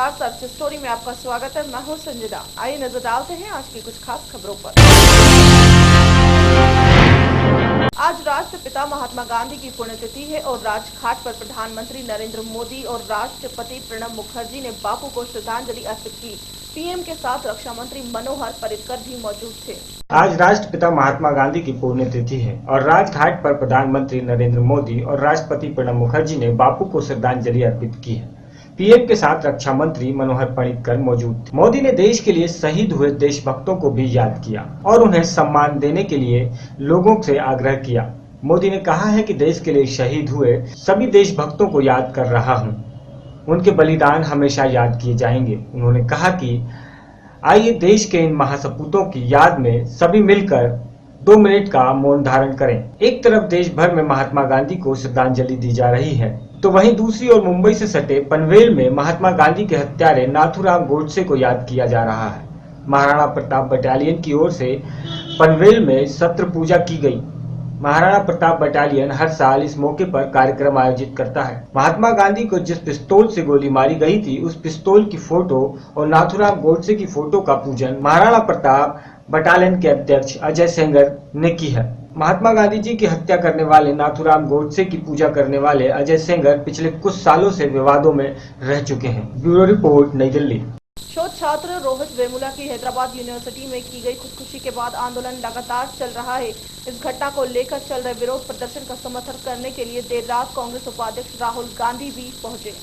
नमस्कार, search story में आपका स्वागत है। मैं हूं संजिदा। आइए नजर डालते हैं आज की कुछ खास खबरों पर। आज राष्ट्रपिता महात्मा गांधी की पुण्यतिथि है और राजघाट पर प्रधानमंत्री नरेंद्र मोदी और राष्ट्रपति प्रणब मुखर्जी ने बापू को श्रद्धांजलि अर्पित की। पीएम के साथ रक्षा मंत्री मनोहर पर्रिकर भी मौजूद थे। आज राष्ट्रपिता महात्मा गांधी की पुण्यतिथि है और राजघाट पर प्रधानमंत्री नरेंद्र मोदी और राष्ट्रपति प्रणब मुखर्जी ने बापू को श्रद्धांजलि अर्पित की है। पीएम के साथ रक्षा मंत्री मनोहर पर्रिकर मौजूद थे। मोदी ने देश के लिए शहीद हुए देशभक्तों को भी याद किया और उन्हें सम्मान देने के लिए लोगों से आग्रह किया। मोदी ने कहा है कि देश के लिए शहीद हुए सभी देशभक्तों को याद कर रहा हूं। उनके बलिदान हमेशा याद किए जाएंगे। उन्होंने कहा कि आइए देश के इन महासपूतों की याद में सभी मिलकर 2 मिनट का मौन धारण करें। एक तरफ देश भर में महात्मा गांधी को श्रद्धांजलि दी जा रही है, तो वहीं दूसरी ओर मुंबई से सटे पनवेल में महात्मा गांधी के हत्यारे नाथूराम गोडसे को याद किया जा रहा है। महाराणा प्रताप बटालियन की ओर से पनवेल में सत्र पूजा की गई। महाराणा प्रताप बटालियन हर साल इस मौके पर कार्यक्रम आयोजित करता है। महात्मा गांधी को जिस पिस्तौल से गोली मारी गई थी, उस पिस्तौल की फोटो और नाथूराम गोडसे की फोटो का पूजन महाराणा प्रताप बटालियन के अध्यक्ष अजय सेंगर ने की है। महात्मा गांधी जी की हत्या करने वाले नाथूराम गोडसे की पूजा करने वाले अजय सेंगर पिछले कुछ सालों से विवादों में रह चुके हैं। ब्यूरो रिपोर्ट, नई दिल्ली। शोध छात्र रोहित वेमुला की हैदराबाद यूनिवर्सिटी में की गई खुदकुशी के बाद आंदोलन लगातार चल रहा है। इस घटना को लेकर चल रहे विरोध प्रदर्शन का समर्थन करने के लिए देर रात कांग्रेस उपाध्यक्ष राहुल गांधी भी पहुंचे।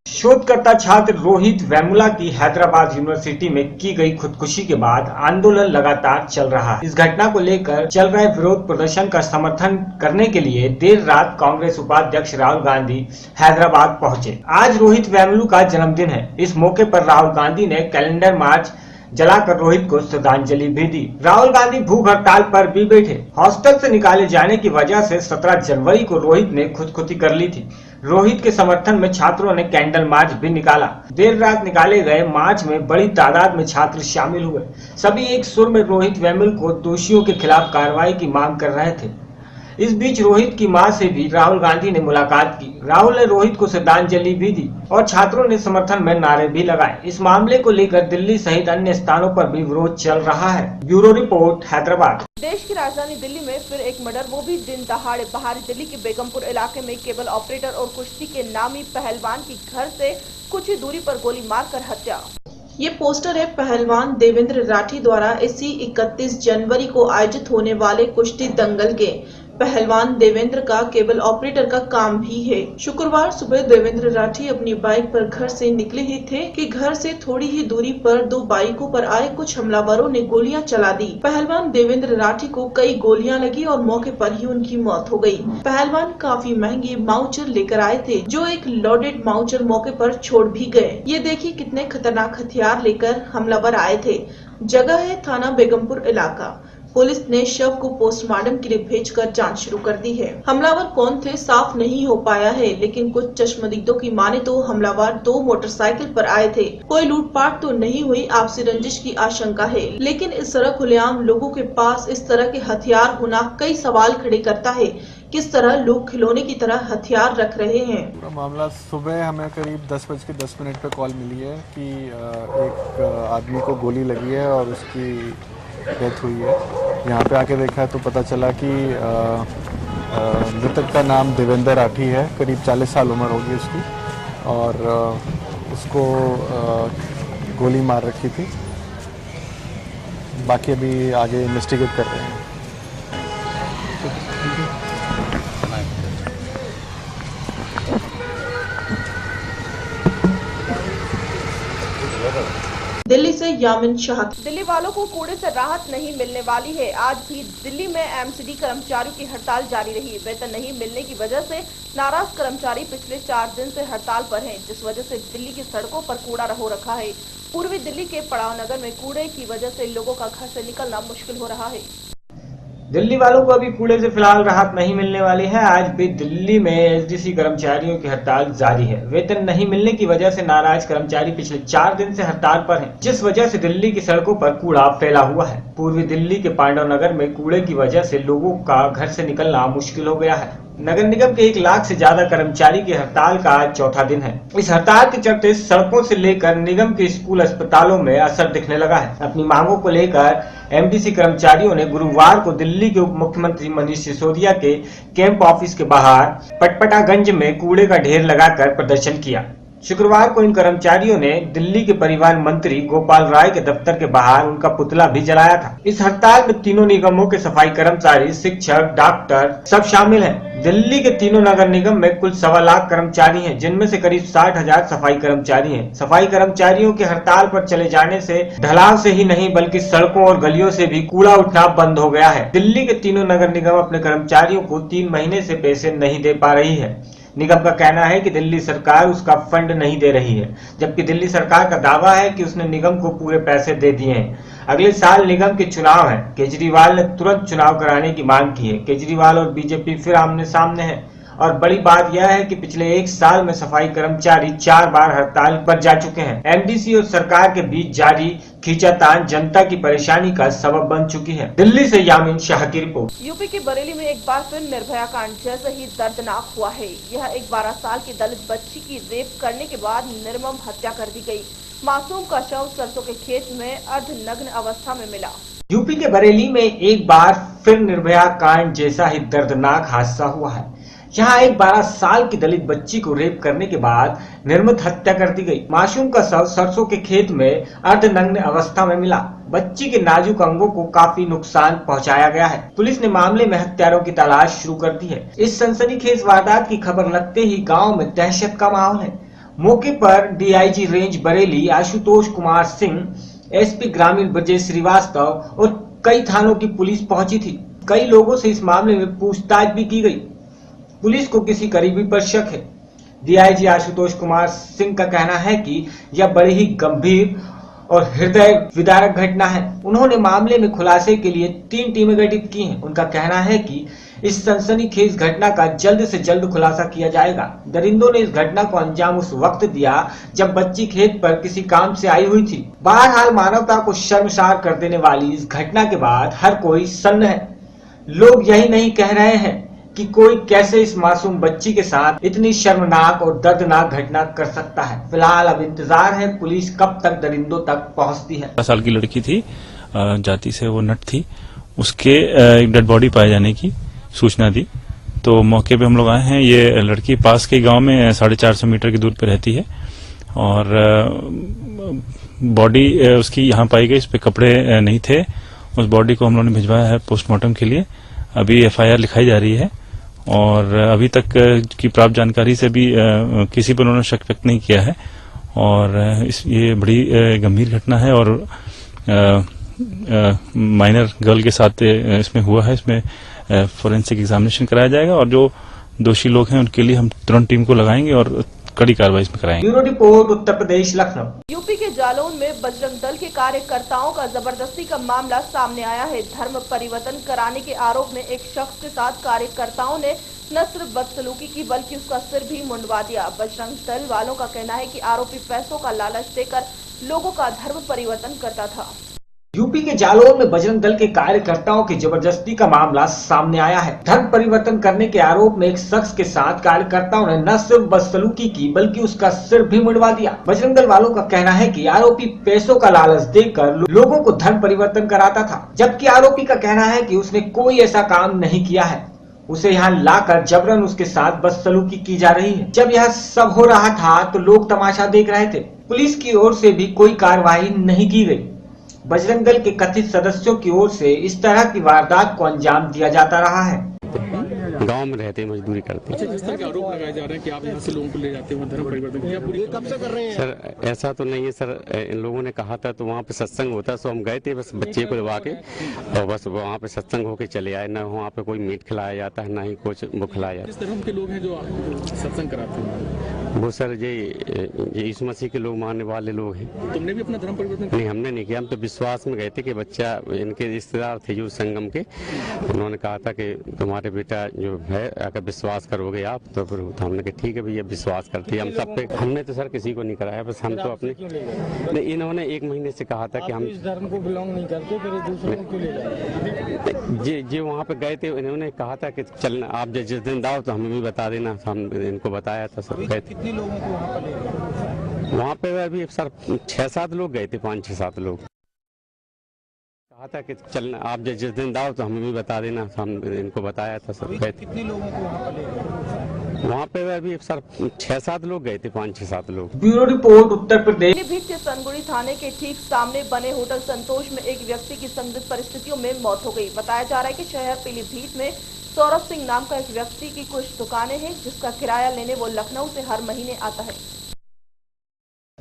शोधकर्ता छात्र रोहित वेमुला की हैदराबाद यूनिवर्सिटी में की गई खुदकुशी के बाद आंदोलन लगातार चल रहा है। इस घटना को लेकर चल रहे विरोध प्रदर्शन का समर्थन करने के लिए देर रात कांग्रेस उपाध्यक्ष राहुल गांधी हैदराबाद पहुंचे। आज रोहित वेमुला का जन्मदिन है। इस मौके पर राहुल गांधी ने कैलेंडर मार्च जलाकर रोहित को श्रद्धांजलि भी दी। राहुल गांधी भूख हड़ताल पर भी बैठे। हॉस्टल से निकाले जाने की वजह से 17 जनवरी को रोहित ने खुदकुशी कर ली थी। रोहित के समर्थन में छात्रों ने कैंडल मार्च भी निकाला। देर रात निकाले गए मार्च में बड़ी तादाद में छात्र शामिल हुए। सभी एक सुर में रोहित वेमुला को दोषियों के खिलाफ कार्रवाई की मांग कर रहे थे। इस बीच रोहित की मां से भी राहुल गांधी ने मुलाकात की। राहुल ने रोहित को श्रद्धांजलि भी दी और छात्रों ने समर्थन में नारे भी लगाए। इस मामले को लेकर दिल्ली सहित अन्य स्थानों पर भी विरोध चल रहा है। Bureau report, Hyderabad. देश की राजधानी दिल्ली में फिर एक मर्डर, वो भी दिन दहाड़े। बाहरी दिल्ली के बेगमपुर इलाके में केबल ऑपरेटर और कुश्ती के नामी पहलवान की घर से कुछ ही दूरी पर गोली मारकर हत्या। ये पोस्टर है पहलवान देवेंद्र राठी द्वारा इसी 31 जनवरी को आयोजित होने वाले कुश्ती दंगल के। पहलवान देवेंद्र का केबल ऑपरेटर का काम भी है। शुक्रवार सुबह देवेंद्र राठी अपनी बाइक पर घर से निकले ही थे कि घर से थोड़ी ही दूरी पर 2 बाइकों पर आए कुछ हमलावरों ने गोलियां चला दी। पहलवान देवेंद्र राठी को कई गोलियां लगी और मौके पर ही उनकी मौत हो गई। पहलवान काफी महंगे माउचर लेकर आए थे, जो एक लोडेड माउचर मौके पर छोड़ भी गए। ये देखिए कितने खतरनाक हथियार लेकर हमलावर आए थे। जगह है थाना बेगमपुर इलाका। पुलिस ने शव को पोस्टमार्टम के लिए भेजकर जांच शुरू कर दी है। हमलावर कौन थे साफ नहीं हो पाया है, लेकिन कुछ चश्मदीदों की माने तो हमलावर 2 मोटरसाइकिल पर आए थे। कोई लूटपाट तो नहीं हुई, आपसी रंजिश की आशंका है, लेकिन इस तरह खुलेआम लोगों के पास इस तरह के हथियार होना कई सवाल खड़े करता है। किस तरह लोग खिलौने की तरह हथियार रख रहे हैं। पूरा मामला सुबह हमें करीब 10:10 पे कॉल मिली है कि एक आदमी को गोली लगी है और उसकी डेथ हुई है। यहाँ पे आके देखा तो पता चला कि मृतक का नाम देवेंद्र राठी है। करीब 40 साल उम्र होगी उसकी और उसको गोली मार रखी थी। बाकी अभी आगे इन्वेस्टिगेट कर रहे हैं। दिल्ली से यामिन शाह। दिल्ली वालों को कूड़े से राहत नहीं मिलने वाली है। आज भी दिल्ली में एमसीडी कर्मचारियों की हड़ताल जारी रही। वेतन नहीं मिलने की वजह से नाराज कर्मचारी पिछले 4 दिन से हड़ताल पर हैं, जिस वजह से दिल्ली की सड़कों पर कूड़ा हो रखा है। पूर्वी दिल्ली के पड़ाव नगर में कूड़े की वजह से लोगों का घर से निकलना मुश्किल हो रहा है। दिल्ली वालों को अभी कूड़े से फिलहाल राहत नहीं मिलने वाली है। आज भी दिल्ली में एसडीसी कर्मचारियों की हड़ताल जारी है। वेतन नहीं मिलने की वजह से नाराज कर्मचारी पिछले 4 दिन से हड़ताल पर हैं, जिस वजह से दिल्ली की सड़कों पर कूड़ा फैला हुआ है। पूर्वी दिल्ली के पांडव नगर में कूड़े की वजह से लोगों का घर से निकलना मुश्किल हो गया है। नगर निगम के 1 लाख से ज्यादा कर्मचारी की हड़ताल का आज चौथा दिन है। इस हड़ताल के चलते सड़कों से लेकर निगम के स्कूल अस्पतालों में असर दिखने लगा है। अपनी मांगों को लेकर एमडीसी कर्मचारियों ने गुरुवार को दिल्ली के उप मुख्यमंत्री मनीष सिसोदिया के कैंप ऑफिस के बाहर पटपटागंज में कूड़े का ढेर लगाकर प्रदर्शन किया। शुक्रवार को इन कर्मचारियों ने दिल्ली के परिवहन मंत्री गोपाल राय के दफ्तर के बाहर उनका पुतला भी जलाया था। इस हड़ताल में तीनों निगमों के सफाई कर्मचारी, शिक्षक, डॉक्टर सब शामिल हैं। दिल्ली के तीनों नगर निगम में कुल 1.25 लाख कर्मचारी हैं, जिनमें से करीब 60,000 सफाई कर्मचारी हैं। सफाई कर्मचारियों के हड़ताल पर चले जाने से ढलाव से ही नहीं बल्कि सड़कों और गलियों से भी कूड़ा उठना बंद हो गया है। दिल्ली के तीनों नगर निगम अपने कर्मचारियों को 3 महीने से पैसे नहीं दे पा रही है। निगम का कहना है कि दिल्ली सरकार उसका फंड नहीं दे रही है, जबकि दिल्ली सरकार का दावा है कि उसने निगम को पूरे पैसे दे दिए हैं। अगले साल निगम के चुनाव हैं। केजरीवाल ने तुरंत चुनाव कराने की मांग की है। केजरीवाल और बीजेपी फिर आमने सामने है और बड़ी बात यह है कि पिछले 1 साल में सफाई कर्मचारी 4 बार हड़ताल पर जा चुके हैं। एमडीसी और सरकार के बीच जारी खींचातान जनता की परेशानी का सबब बन चुकी है। दिल्ली से यामीन शाह की रिपोर्ट। यूपी के बरेली में एक बार फिर निर्भया कांड जैसे ही दर्दनाक हुआ है। यह एक 12 साल की दलित बच्ची की रेप करने के बाद निर्मम हत्या कर दी गई। मासूम का शव सरसों के खेत में अर्धनग्न अवस्था में मिला। यूपी के बरेली में एक बार फिर निर्भया कांड जैसा ही दर्दनाक हादसा हुआ है। यहाँ एक 12 साल की दलित बच्ची को रेप करने के बाद निर्मम हत्या कर दी गई। मासूम का शव सरसों के खेत में अर्धनग्न अवस्था में मिला। बच्ची के नाजुक अंगों को काफी नुकसान पहुंचाया गया है। पुलिस ने मामले में हत्यारों की तलाश शुरू कर दी है। इस सनसनीखेज वारदात की खबर लगते ही गाँव में दहशत का माहौल है। मौके पर DIG range Bareilly Ashutosh Kumar Singh, SP ग्रामीण ब्रजेश श्रीवास्तव और कई थानों की पुलिस पहुंची थी। कई लोगों से इस मामले में पूछताछ भी की गई। पुलिस को किसी करीबी पर शक है। डीआईजी आशुतोष कुमार सिंह का कहना है कि यह बड़ी ही गंभीर और हृदय विदारक घटना है। उन्होंने मामले में खुलासे के लिए 3 टीमें गठित की हैं। उनका कहना है कि इस सनसनीखेज घटना का जल्द से जल्द खुलासा किया जाएगा। दरिंदों ने इस घटना को अंजाम उस वक्त दिया जब बच्ची खेत पर किसी काम से आई हुई थी। बहरहाल मानवता को शर्मसार कर देने वाली इस घटना के बाद हर कोई सन्न है। लोग यही नहीं कह रहे हैं कि कोई कैसे इस मासूम बच्ची के साथ इतनी शर्मनाक और दर्दनाक घटना कर सकता है। फिलहाल अब इंतजार है पुलिस कब तक दरिंदों तक पहुंचती है। 12 साल की लड़की थी, जाति से वो नट थी, उसके एक डेड बॉडी पाए जाने की सूचना दी तो मौके पे हम लोग आए हैं। ये लड़की पास के गांव में 450 मीटर की दूर पे रहती है और बॉडी उसकी यहाँ पाई गई। इस पे कपड़े नहीं थे। उस बॉडी को हम लोगों ने भिजवाया है पोस्टमार्टम के लिए। अभी एफआईआर लिखाई जा रही है और अभी तक की प्राप्त जानकारी से भी किसी पर उन्होंने शक व्यक्त नहीं किया है और ये बड़ी गंभीर घटना है और माइनर गर्ल के साथ इसमें हुआ है। इसमें फोरेंसिक एग्जामिनेशन कराया जाएगा और जो दोषी लोग हैं उनके लिए हम तुरंत टीम को लगाएंगे और कड़ी कार्रवाई इसमें कराएंगे। Bureau report, Uttar Pradesh, Lucknow. UP के जालौन में बजरंग दल के कार्यकर्ताओं का जबरदस्ती का मामला सामने आया है। धर्म परिवर्तन कराने के आरोप में एक शख्स के साथ कार्यकर्ताओं ने न सिर्फ बदसलूकी की बल्कि उसका सिर भी मुंडवा दिया। बजरंग दल वालों का कहना है कि आरोपी पैसों का लालच देकर लोगों का धर्म परिवर्तन करता था। यूपी के जालौन में बजरंग दल के कार्यकर्ताओं की जबरदस्ती का मामला सामने आया है। धर्म परिवर्तन करने के आरोप में एक शख्स के साथ कार्यकर्ताओं ने न सिर्फ बदसलूकी की बल्कि उसका सिर भी मुंडवा दिया। बजरंग दल वालों का कहना है कि आरोपी पैसों का लालच देकर लोगों को धर्म परिवर्तन कराता था, जबकि आरोपी का कहना है कि उसने कोई ऐसा काम नहीं किया है। उसे यहाँ लाकर जबरन उसके साथ बदसलूकी की जा रही है। जब यह सब हो रहा था तो लोग तमाशा देख रहे थे। पुलिस की ओर से भी कोई कार्रवाई नहीं की गई। बजरंग दल के कथित सदस्यों की ओर से इस तरह की वारदात को अंजाम दिया जाता रहा है। गांव में रहते मजदूरी करते हैं। जिस तरह के आरोप लगाए जा रहे हैं कि आप यहाँ से लोगों को ले जाते हो धर्म परिवर्तन की, पूरी कब से कर रहे हैं? सर ऐसा तो नहीं है सर, इन लोगों ने कहा था तो वहाँ पे सत्संग होता है तो हम गए थे बस बच्चे को लगा के और बस वहाँ पे सत्संग होके चले आए। न वहाँ पे कोई मीट खिलाया जाता है, ना ही कुछ वो खिलाया जाता है। किस धर्म के लोग हैं जो सत्संग कराते हैं? वो सर ये यीशु मसीह के लोग मानने वाले लोग हैं। तुमने भी अपना धर्म परिवर्तन नहीं, हमने नहीं किया। हम तो विश्वास में गए थे कि बच्चा, इनके रिश्तेदार थे जो संगम के, उन्होंने कहा था कि तुम्हारे बेटा जो है अगर विश्वास करोगे आप तो फिर हमने कहा ठीक है भैया विश्वास करते हैं हम सब पे। हमने तो सर किसी को नहीं कराया, बस हम तो अपने नहीं, इन्होंने 1 महीने से कहा था कि हम इस धर्म को बिलोंग नहीं करते, फिर दूसरों को क्यों ले जाते? जी वहाँ पे गए थे, इन्होंने कहा था कि चलना आप जिस दिन दाओ तो हमें भी बता देना। हम इनको बताया था सब गए थे। कितने लोगों को वहाँ पर ले गए? वहाँ पे अभी सर 6-7 लोग गए थे, 5-6-7 लोग। कहा था कि चलना आप जिस दिन दाओ तो हमें भी बता देना। हम इनको बताया था सब गए थे। कितने लोगों को वहाँ पर ले गए? वहाँ पे अभी सर 6-7 लोग गए थे, 5-6-7 लोग। Bureau report Uttar Pradesh. पीलीभीत के सनगुड़ी थाने के ठीक सामने बने होटल संतोष में एक व्यक्ति की संदिग्ध परिस्थितियों में मौत हो गई। बताया जा रहा है कि शहर पीलीभीत में सौरभ सिंह नाम का एक व्यक्ति की कुछ दुकानें हैं, जिसका किराया लेने वो लखनऊ से हर महीने आता है।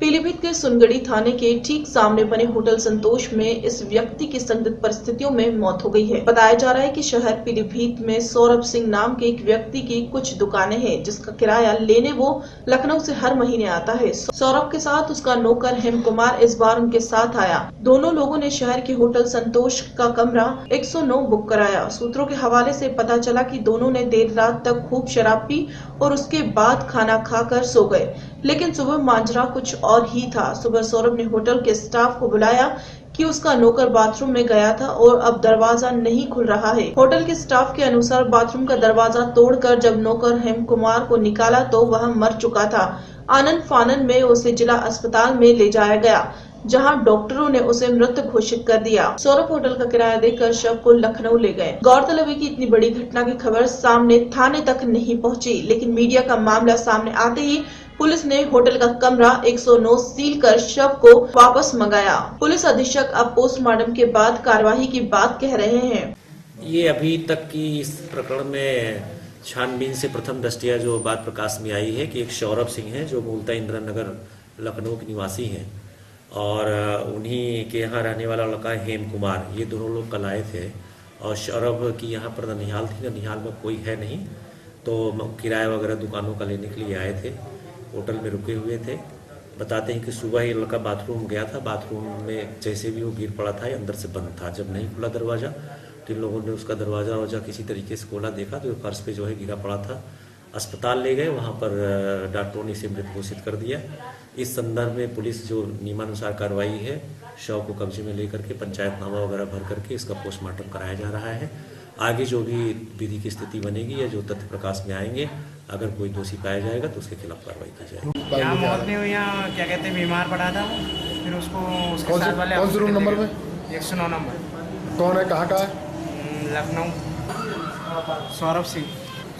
पीलीभीत के सुनगड़ी थाने के ठीक सामने बने होटल संतोष में इस व्यक्ति की संदिग्ध परिस्थितियों में मौत हो गई है। बताया जा रहा है कि शहर पीलीभीत में सौरभ सिंह नाम के एक व्यक्ति की कुछ दुकानें हैं, जिसका किराया लेने वो लखनऊ से हर महीने आता है। सौरभ के साथ उसका नौकर हेम कुमार इस बार उनके साथ आया। दोनों लोगों ने शहर के होटल संतोष का कमरा 109 बुक कराया। सूत्रों के हवाले से पता चला कि दोनों ने देर रात तक खूब शराब पी और उसके बाद खाना खाकर सो गए, लेकिन सुबह मांजरा कुछ और ही था। सुबह सौरभ ने होटल के स्टाफ को बुलाया कि उसका नौकर बाथरूम में गया था और अब दरवाजा नहीं खुल रहा है। होटल के स्टाफ के अनुसार बाथरूम का दरवाजा तोड़कर जब नौकर हेम कुमार को निकाला तो वह मर चुका था। आनन फानन में उसे जिला अस्पताल में ले जाया गया, जहां डॉक्टरों ने उसे मृत घोषित कर दिया। सौरभ होटल का किराया देकर शव को लखनऊ ले गए। गौरतलब है कि इतनी बड़ी घटना की खबर सामने थाने तक नहीं पहुंची, लेकिन मीडिया का मामला सामने आते ही पुलिस ने होटल का कमरा 109 सील कर शव को वापस मंगाया। पुलिस अधीक्षक अब पोस्टमार्टम के बाद कार्यवाही की बात कह रहे हैं। ये अभी तक की इस प्रकरण में छानबीन से प्रथम दृष्टया जो बात प्रकाश में आई है कि एक सौरभ सिंह है जो मूलतः इंदिरा नगर लखनऊ के निवासी हैं और उन्हीं के यहाँ रहने वाला लड़का हेम कुमार, ये दोनों लोग कल आए थे और सौरभ की यहाँ पर ननिहाल थी। ननिहाल में कोई है नहीं तो किराया वगैरह दुकानों का लेने के लिए आए थे, होटल में रुके हुए थे। बताते हैं कि सुबह ही लड़का बाथरूम गया था, बाथरूम में जैसे भी वो गिर पड़ा था, अंदर से बंद था। जब नहीं खुला दरवाज़ा तो इन लोगों ने उसका दरवाज़ा किसी तरीके से खोला, देखा तो फर्श पे जो है गिरा पड़ा था। अस्पताल ले गए, वहाँ पर डॉक्टरों ने इसे मृत घोषित कर दिया। इस संदर्भ में पुलिस जो नियमानुसार कार्रवाई है, शव को कब्जे में लेकर के पंचायतनामा वगैरह भर करके इसका पोस्टमार्टम कराया जा रहा है। आगे जो भी विधि की स्थिति बनेगी या जो तथ्य प्रकाश में आएंगे, अगर कोई दोषी पाया जाएगा तो उसके खिलाफ कार्रवाई की जाएगी। यहाँ मौत नहीं हुई, यहाँ क्या कहते हैं बीमार पड़ा था, फिर उसको उसके साथ वाले कौन से रूम नंबर में? 109 नंबर। कौन है, कहाँ का है? लखनऊ।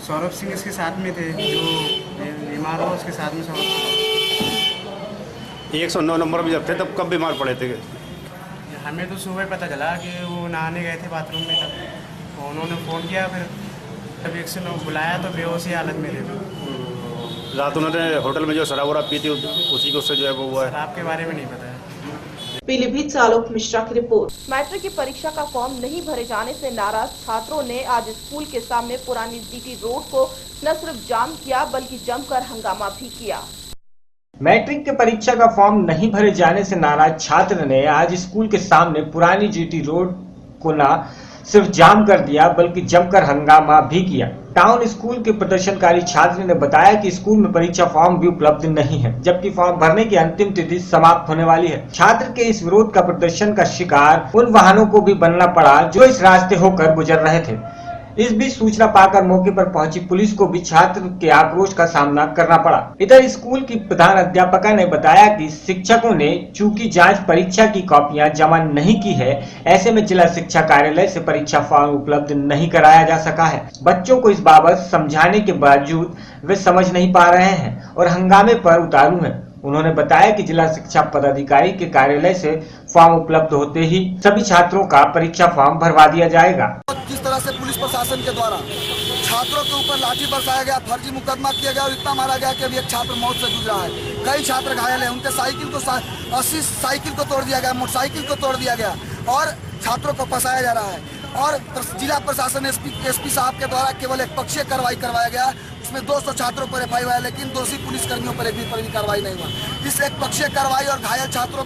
सौरभ सिंह इसके साथ में थे, जो बीमार हुआ उसके साथ में सौरभ। 109 नंबर में जब थे तब कब बीमार पड़े थे? हमें तो सुबह पता चला कि वो नहाने गए थे बाथरूम में, तब तो उन्होंने फ़ोन किया, फिर तब 109 बुलाया तो बेहोशी हालत में थे। रात उन्होंने होटल में जो शराब वराब पी थी उसी को से जो है वो हुआ है। आपके बारे में नहीं पता है। पीलीभीत से आलोक मिश्रा की रिपोर्ट। मैट्रिक की परीक्षा का फॉर्म नहीं भरे जाने से नाराज छात्रों ने आज स्कूल के सामने पुरानी जीटी रोड को न सिर्फ जाम किया बल्कि जमकर हंगामा भी किया। मैट्रिक के परीक्षा का फॉर्म नहीं भरे जाने से नाराज छात्र ने आज स्कूल के सामने पुरानी जीटी रोड को न सिर्फ जाम कर दिया बल्कि जमकर हंगामा भी किया। टाउन स्कूल के प्रदर्शनकारी छात्र ने बताया कि स्कूल में परीक्षा फॉर्म भी उपलब्ध नहीं है, जबकि फॉर्म भरने की अंतिम तिथि समाप्त होने वाली है। छात्र के इस विरोध का प्रदर्शन का शिकार उन वाहनों को भी बनना पड़ा जो इस रास्ते होकर गुजर रहे थे। इस बीच सूचना पाकर मौके पर पहुंची पुलिस को भी छात्र के आक्रोश का सामना करना पड़ा। इधर स्कूल की प्रधान अध्यापका ने बताया कि शिक्षकों ने चूंकि जांच परीक्षा की कॉपियां जमा नहीं की है, ऐसे में जिला शिक्षा कार्यालय से परीक्षा फॉर्म उपलब्ध नहीं कराया जा सका है। बच्चों को इस बाबत समझाने के बावजूद वे समझ नहीं पा रहे हैं और हंगामे पर उतारू हैं। उन्होंने बताया कि जिला शिक्षा पदाधिकारी के कार्यालय से फॉर्म उपलब्ध होते ही सभी छात्रों का परीक्षा फॉर्म भरवा दिया जाएगा। किस तरह से पुलिस प्रशासन के द्वारा छात्रों के ऊपर लाठी बरसाया गया, फर्जी मुकदमा किया गया और इतना मारा गया कि अभी एक छात्र मौत से जूझ रहा है। कई छात्र घायल हैं, उनके साइकिल को 80 साइकिल को तोड़ दिया गया, मोटरसाइकिल को तोड़ दिया गया और छात्रों को फंसाया जा रहा है। और जिला प्रशासन एसपी साहब के द्वारा केवल एक पक्षीय कार्रवाई करवाया गया, इसमें 200 छात्रों पर एफआईआर हुआ है, लेकिन दोषी पुलिसकर्मियों पर एक भी कार्रवाई नहीं हुआ। इस एक पक्षीय कार्रवाई और घायल छात्रों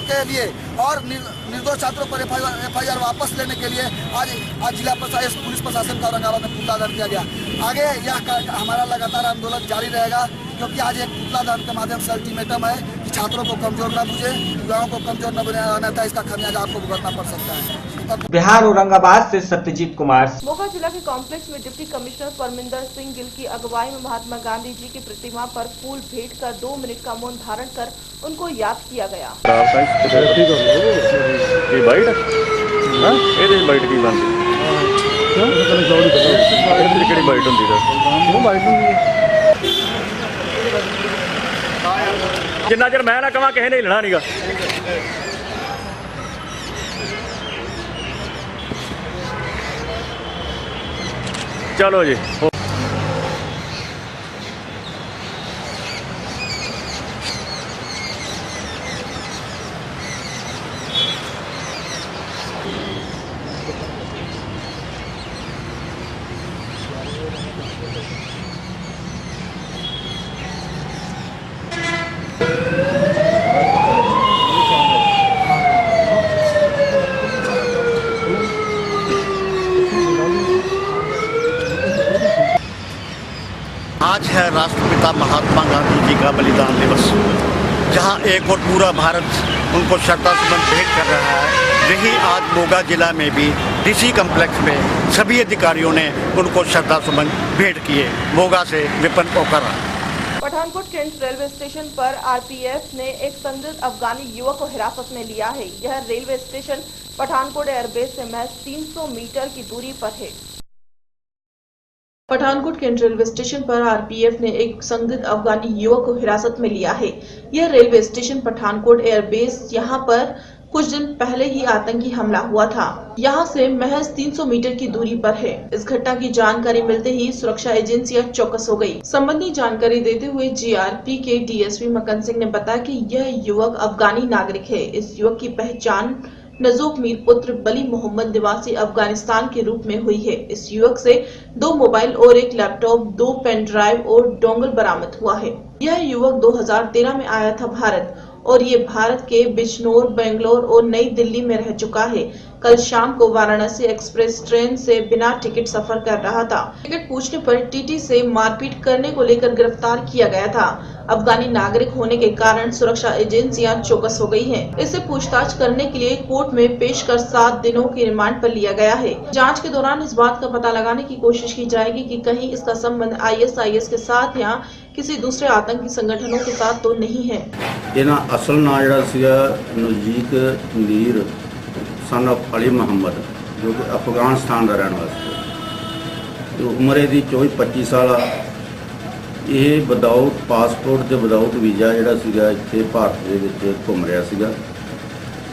के लिए और निर्दोष छात्रों पर एफआईआर वापस लेने के लिए आज जिला प्रशासन पुलिस प्रशासन का औरंगाबाद में पुतला दहन किया गया। आगे यह हमारा लगातार आंदोलन जारी रहेगा, क्योंकि आज एक पुतला दहन के माध्यम से अल्टीमेटम है कि छात्रों को कमजोर न बुझे, युवाओं को कमजोर न बनाया, अन्यथा इसका खामियाजा आपको भुगतना पड़ सकता है। बिहार औरंगाबाद से सत्यजीत कुमार। मोगा जिला के कॉम्प्लेक्स में डिप्टी कमिश्नर परमिंदर सिंह गिल की अगुवाई में महात्मा गांधी जी की प्रतिमा पर फूल भेंट कर 2 मिनट का मौन धारण कर उनको याद किया गया। जिन्ना चर मैं ना कहा किसी ने हिलना नहीं गा। चलो जी। आज है राष्ट्रपिता महात्मा गांधी जी का बलिदान दिवस, जहां एक और पूरा भारत उनको श्रद्धासुमन भेंट कर रहा है। वहीं आज मोगा जिला में भी डीसी कम्प्लेक्स में सभी अधिकारियों ने उनको श्रद्धासुमन भेंट किए। मोगा से विपिन पोखरा। पठानकोट केंट रेलवे स्टेशन पर आरपीएफ ने एक संदिग्ध अफगानी युवक को हिरासत में लिया है। यह रेलवे स्टेशन पठानकोट एयरबेस से महज 300 मीटर की दूरी पर है। पठानकोट केंट रेलवे स्टेशन पर आरपीएफ ने एक संदिग्ध अफगानी युवक को हिरासत में लिया है। यह रेलवे स्टेशन पठानकोट एयरबेस यहां पर कुछ दिन पहले ही आतंकी हमला हुआ था। यहां से महज 300 मीटर की दूरी पर है। इस घटना की जानकारी मिलते ही सुरक्षा एजेंसियां चौकस हो गई। संबंधी जानकारी देते हुए जीआरपी के डीएसपी मकन सिंह ने बताया कि यह युवक अफगानी नागरिक है। इस युवक की पहचान नजूक मीर पुत्र बली मोहम्मद निवासी अफगानिस्तान के रूप में हुई है। इस युवक से 2 मोबाइल और एक लैपटॉप, 2 पेन ड्राइव और डोंगल बरामद हुआ है। यह युवक 2013 में आया था भारत और ये भारत के बिजनौर, बेंगलोर और नई दिल्ली में रह चुका है। कल शाम को वाराणसी एक्सप्रेस ट्रेन से बिना टिकट सफर कर रहा था। टिकट पूछने पर टीटी से मारपीट करने को लेकर गिरफ्तार किया गया था। अफगानी नागरिक होने के कारण सुरक्षा एजेंसियां चौकस हो गई हैं। इसे पूछताछ करने के लिए कोर्ट में पेश कर 7 दिनों के रिमांड पर लिया गया है। जांच के दौरान इस बात का पता लगाने की कोशिश की जाएगी कि कहीं इसका संबंध ISIS के साथ या किसी दूसरे आतंकी संगठनों के साथ तो नहीं है। इहदा असल नाम जिहड़ा सीगा नज़ीक मीर सन ऑफ अली मुहम्मद, जो कि अफगानिस्तान का रहने वाला, तो उम्र इसकी 24-25 साल। ये विदाउट पासपोर्ट ते विदाउट वीज़ा जिहड़ा सीगा इत्थे भारत दे विच घुम रहा सीगा।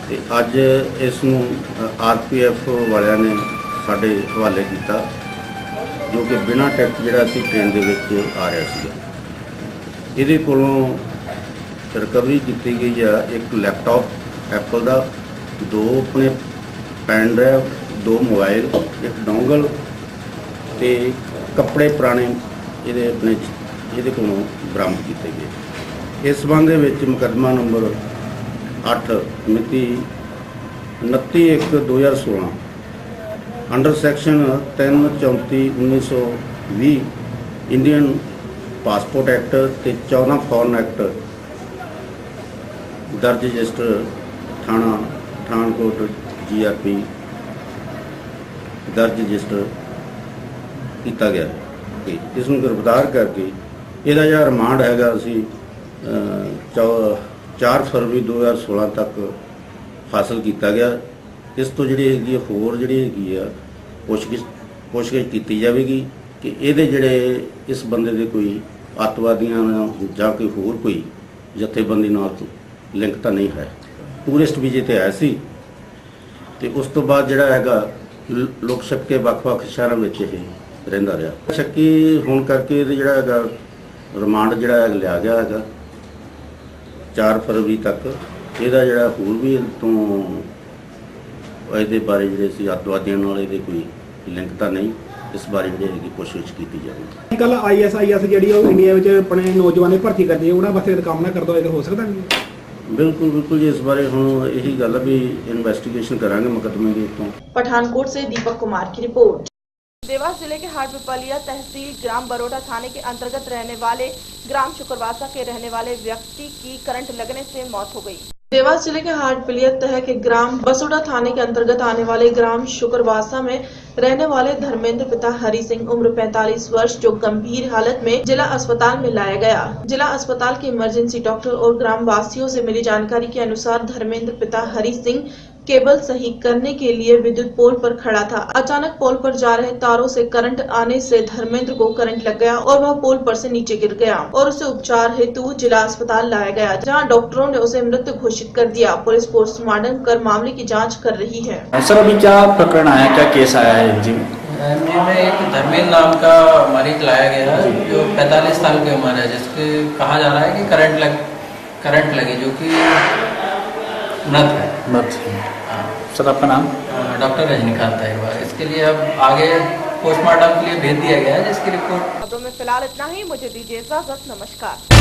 ते अज इसनूं RPF वालियां ने साडे हवाले कीता, जो कि बिना टिकट जिहड़ा सी ट्रेन दे विच आ रहा सीगा। ਇਹਦੇ ਕੋਲੋਂ रिकवरी की गई है एक लैपटॉप एप्पल का, 2 अपने पैन ड्राइव, 2 मोबाइल, एक डोंगल ते कपड़े पुराने ये कोलों बरामद किए गए। इस संबंध में मुकदमा नंबर 8 मिति 29/1/2016 under section 334/1920 Indian passport act ते 14 फॉरन एक्ट दर्ज रजिस्टर थाना पठानकोट GRP दर्ज रजिस्टर किया गया। इसनूं गिरफ्तार करके ਇਹਦਾ ਜਿਹੜਾ ਰਿਮਾਂਡ ਹੈਗਾ ਅਸੀਂ 4 ਫਰਵਰੀ 2016 ਤੱਕ ਹਾਸਲ ਕੀਤਾ ਗਿਆ। ਇਸ ਤੋਂ ਜਿਹੜੀ ਹੈਗੀ ਹੋਰ ਜਿਹੜੀ ਹੈਗੀ ਆ ਪੁੱਛਗਿੱਛ ਕੀਤੀ ਜਾਵੇਗੀ ਕਿ ਇਹਦੇ ਜਿਹੜੇ ਇਸ ਬੰਦੇ ਦੇ ਕੋਈ ਅੱਤਵਾਦੀਆਂ ਨਾਲ ਜਾਂ ਕੋਈ ਹੋਰ ਕੋਈ ਜਥੇਬੰਦੀ ਨਾਲ ਲਿੰਕ ਤਾਂ ਨਹੀਂ ਹੈ। ਟੂਰਿਸਟ ਵੀਜ਼ੇ ਤੇ ਆਇਆ ਸੀ ਤੇ ਉਸ ਤੋਂ ਬਾਅਦ ਜਿਹੜਾ ਹੈਗਾ ਲੋਕ ਸ਼ੱਕੇ ਵੱਖ-ਵੱਖ ਸ਼ਹਿਰਾਂ ਵਿੱਚ ਇਹ ਰਹਿੰਦਾ ਰਿਹਾ। ਸ਼ੱਕੀ ਹੋਣ ਕਰਕੇ ਇਹਦੇ ਜਿਹੜਾ ਹੈਗਾ ਰਿਮਾਂਡ ਜਿਹੜਾ ਲਿਆ ਗਿਆ ਹੈਗਾ 4 ਫਰਵਰੀ ਤੱਕ। ਇਹਦਾ ਜਿਹੜਾ ਹੋਰ ਵੀ ਤੋਂ ਇਹਦੇ ਬਾਰੇ ਜਿਹੜੇ ਸੀ ਅੱਤਵਾਦੀਆਂ ਨਾਲ ਇਹਦੇ ਕੋਈ ਲਿੰਕ ਤਾਂ ਨਹੀਂ। इस बारे की कोशिश की जाएगी। कल ISIS ਜਿਹੜੀ ਉਹ ਇੰਡੀਆ ਵਿੱਚ ਆਪਣੇ ਨੌਜਵਾਨੇ ਭਰਤੀ ਕਰਦੇ ਉਹਨਾਂ ਵਾਸਤੇ ਕੰਮ ਨਾ ਕਰਦਾ ਹੋਏਗਾ, ਹੋ ਸਕਦਾ ਨਹੀਂ? बिल्कुल बिल्कुल जी, इस बारे हम यही गल भी इन्वेस्टिगेशन करांगे मुकदमे की। तो पठानकोट से दीपक कुमार की रिपोर्ट। देवास जिले के हाटपिपलिया तहसील ग्राम बरोड़ा थाने के अंतर्गत रहने वाले ग्राम शुक्रवासा के रहने वाले व्यक्ति की करंट लगने से मौत हो गई। देवास जिले के हाटपिपलिया तह के ग्राम बसोड़ा थाने के अंतर्गत आने वाले ग्राम शुक्रवासा में रहने वाले धर्मेंद्र पिता हरि सिंह उम्र 45 वर्ष जो गंभीर हालत में जिला अस्पताल में लाया गया। जिला अस्पताल के इमरजेंसी डॉक्टर और ग्राम वासियों से मिली जानकारी के अनुसार धर्मेंद्र पिता हरि सिंह केबल सही करने के लिए विद्युत पोल पर खड़ा था। अचानक पोल पर जा रहे तारों से करंट आने से धर्मेंद्र को करंट लग गया और वह पोल पर से नीचे गिर गया और उसे उपचार हेतु जिला अस्पताल लाया गया, जहां डॉक्टरों ने उसे मृत घोषित कर दिया। पुलिस पोस्टमार्टम कर मामले की जांच कर रही है। सर, अभी क्या प्रकरण आया, क्या केस आया है? जी, में एक धर्मेंद्र नाम का मरीज लाया गया है जो 45 साल की उम्र है, जिसके कहा जा रहा है कि करंट लगी, जो कि मृत है। सर, आपका नाम? डॉक्टर रजनीकांत है। इसके लिए अब आगे पोस्टमार्टम के लिए भेज दिया गया है, जिसकी रिपोर्ट। खबरों में फिलहाल इतना ही, मुझे दीजिए इजाजत, नमस्कार।